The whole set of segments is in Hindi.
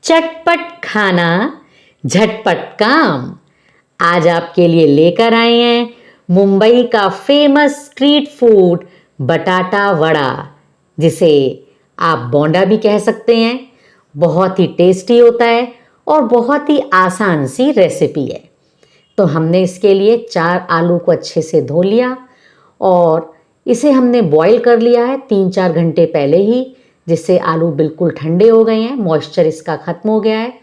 चटपट खाना झटपट काम। आज आपके लिए लेकर आए हैं मुंबई का फेमस स्ट्रीट फूड बटाटा वड़ा, जिसे आप बोंडा भी कह सकते हैं। बहुत ही टेस्टी होता है और बहुत ही आसान सी रेसिपी है। तो हमने इसके लिए 4 आलू को अच्छे से धो लिया और इसे हमने बॉईल कर लिया है 3-4 घंटे पहले ही, जिससे आलू बिल्कुल ठंडे हो गए हैं, मॉइस्चर इसका ख़त्म हो गया है।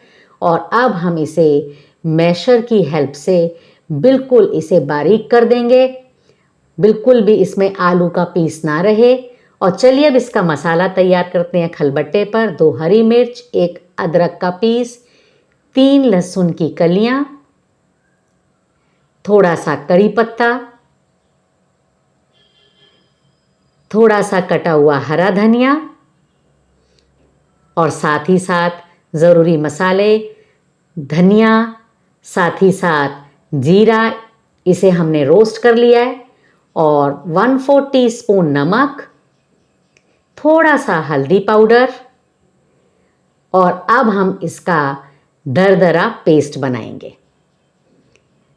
और अब हम इसे मैशर की हेल्प से बिल्कुल इसे बारीक कर देंगे, बिल्कुल भी इसमें आलू का पीस ना रहे। और चलिए अब इसका मसाला तैयार करते हैं। खलबट्टे पर 2 हरी मिर्च, 1 अदरक का पीस, 3 लहसुन की कलियां, थोड़ा सा कड़ी पत्ता, थोड़ा सा कटा हुआ हरा धनिया और साथ ही साथ ज़रूरी मसाले, धनिया, साथ ही साथ जीरा, इसे हमने रोस्ट कर लिया है, और 1/4 टीस्पून नमक, थोड़ा सा हल्दी पाउडर। और अब हम इसका दरदरा पेस्ट बनाएंगे।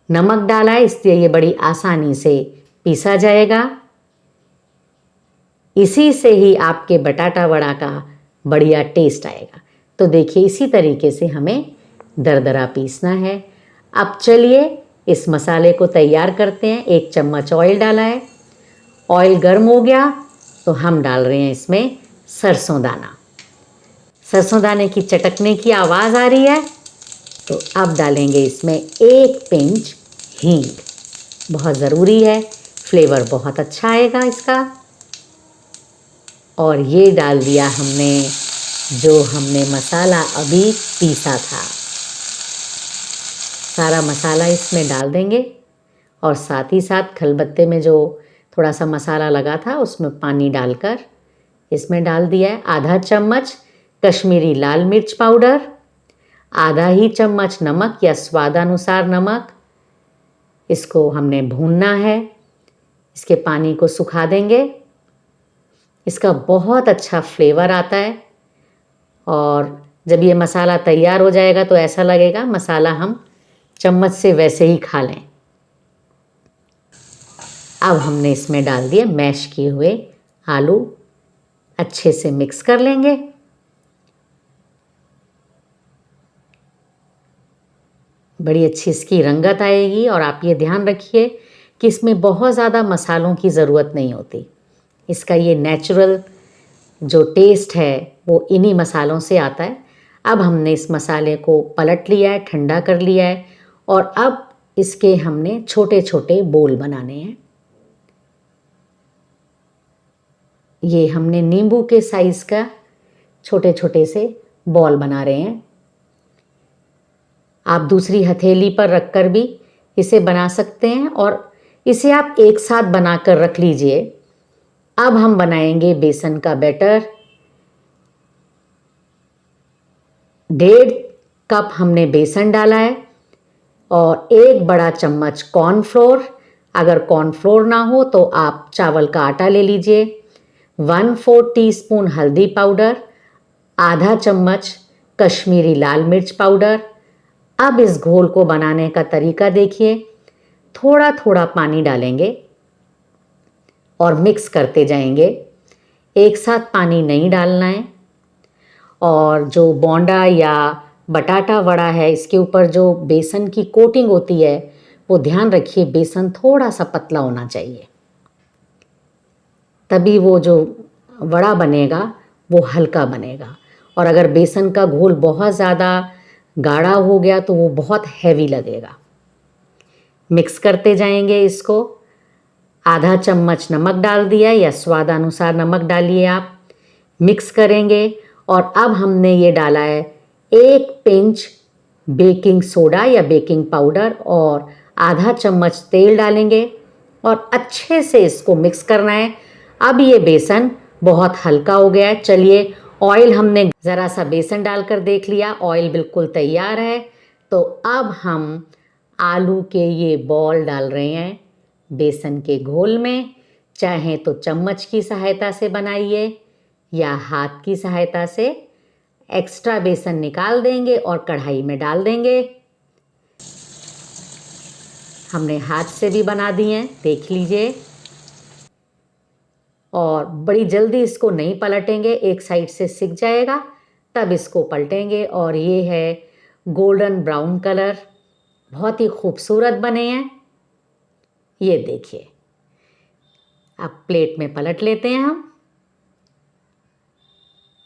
नमक डाला है इसलिए ये बड़ी आसानी से पीसा जाएगा। इसी से ही आपके बटाटा वड़ा का बढ़िया टेस्ट आएगा। तो देखिए इसी तरीके से हमें दरदरा पीसना है। अब चलिए इस मसाले को तैयार करते हैं। 1 चम्मच ऑयल डाला है। ऑयल गर्म हो गया तो हम डाल रहे हैं इसमें सरसों दाना। सरसों दाने की चटकने की आवाज़ आ रही है तो अब डालेंगे इसमें 1 पिंच हींग। बहुत ज़रूरी है, फ्लेवर बहुत अच्छा आएगा इसका। और ये डाल दिया हमने जो हमने मसाला अभी पीसा था, सारा मसाला इसमें डाल देंगे। और साथ ही साथ खलबत्ते में जो थोड़ा सा मसाला लगा था उसमें पानी डालकर इसमें डाल दिया है। आधा चम्मच कश्मीरी लाल मिर्च पाउडर, आधा ही चम्मच नमक या स्वादानुसार नमक। इसको हमने भूनना है, इसके पानी को सुखा देंगे। इसका बहुत अच्छा फ्लेवर आता है और जब ये मसाला तैयार हो जाएगा तो ऐसा लगेगा मसाला हम चम्मच से वैसे ही खा लें। अब हमने इसमें डाल दिए मैश किए हुए आलू, अच्छे से मिक्स कर लेंगे। बड़ी अच्छी इसकी रंगत आएगी। और आप ये ध्यान रखिए कि इसमें बहुत ज़्यादा मसालों की ज़रूरत नहीं होती। इसका ये नेचुरल जो टेस्ट है वो इन्हीं मसालों से आता है। अब हमने इस मसाले को पलट लिया है, ठंडा कर लिया है, और अब इसके हमने छोटे छोटे बोल बनाने हैं। ये हमने नींबू के साइज़ का छोटे छोटे से बॉल बना रहे हैं। आप दूसरी हथेली पर रखकर भी इसे बना सकते हैं और इसे आप एक साथ बनाकर रख लीजिए। अब हम बनाएंगे बेसन का बैटर। 1.5 कप हमने बेसन डाला है और 1 बड़ा चम्मच कॉर्नफ्लोर। अगर कॉर्नफ्लोर ना हो तो आप चावल का आटा ले लीजिए। 1/4 टीस्पून हल्दी पाउडर, आधा चम्मच कश्मीरी लाल मिर्च पाउडर। अब इस घोल को बनाने का तरीका देखिए। थोड़ा थोड़ा पानी डालेंगे और मिक्स करते जाएंगे। एक साथ पानी नहीं डालना है। और जो बोंडा या बटाटा वड़ा है इसके ऊपर जो बेसन की कोटिंग होती है वो ध्यान रखिए बेसन थोड़ा सा पतला होना चाहिए, तभी वो जो वड़ा बनेगा वो हल्का बनेगा। और अगर बेसन का घोल बहुत ज़्यादा गाढ़ा हो गया तो वो बहुत हैवी लगेगा। मिक्स करते जाएंगे इसको। आधा चम्मच नमक डाल दिया या स्वादानुसार नमक डालिए आप। मिक्स करेंगे और अब हमने ये डाला है 1 पिंच बेकिंग सोडा या बेकिंग पाउडर और आधा चम्मच तेल डालेंगे और अच्छे से इसको मिक्स करना है। अब ये बेसन बहुत हल्का हो गया है। चलिए ऑयल हमने ज़रा सा बेसन डालकर देख लिया, ऑयल बिल्कुल तैयार है। तो अब हम आलू के ये बॉल डाल रहे हैं बेसन के घोल में। चाहे तो चम्मच की सहायता से बनाइए या हाथ की सहायता से। एक्स्ट्रा बेसन निकाल देंगे और कढ़ाई में डाल देंगे। हमने हाथ से भी बना दिए हैं, देख लीजिए। और बड़ी जल्दी इसको नहीं पलटेंगे, एक साइड से सिक जाएगा तब इसको पलटेंगे। और ये है गोल्डन ब्राउन कलर, बहुत ही खूबसूरत बने हैं। ये देखिए, अब प्लेट में पलट लेते हैं हम।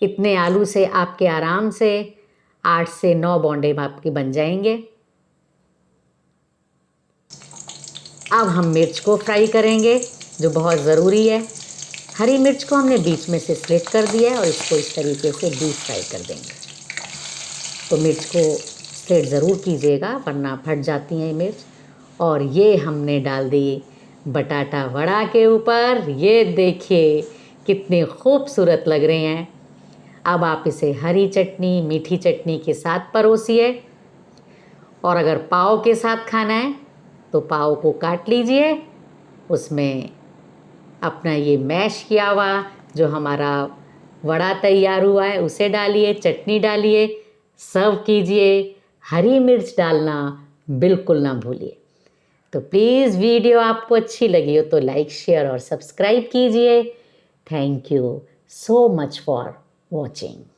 इतने आलू से आपके आराम से 8 से 9 बोंडे आपके बन जाएंगे। अब हम मिर्च को फ्राई करेंगे, जो बहुत ज़रूरी है। हरी मिर्च को हमने बीच में से स्लिट कर दिया है और इसको इस तरीके से डीप फ्राई कर देंगे। तो मिर्च को स्लिट ज़रूर कीजिएगा वरना फट जाती हैं मिर्च। और ये हमने डाल दी बटाटा वड़ा के ऊपर। ये देखिए कितने खूबसूरत लग रहे हैं। अब आप इसे हरी चटनी, मीठी चटनी के साथ परोसिए। और अगर पाव के साथ खाना है तो पाव को काट लीजिए, उसमें अपना ये मैश किया हुआ जो हमारा वड़ा तैयार हुआ है उसे डालिए, चटनी डालिए, सर्व कीजिए। हरी मिर्च डालना बिल्कुल ना भूलिए। तो प्लीज़ वीडियो आपको अच्छी लगी हो तो लाइक, शेयर और सब्सक्राइब कीजिए। Thank you so much for watching.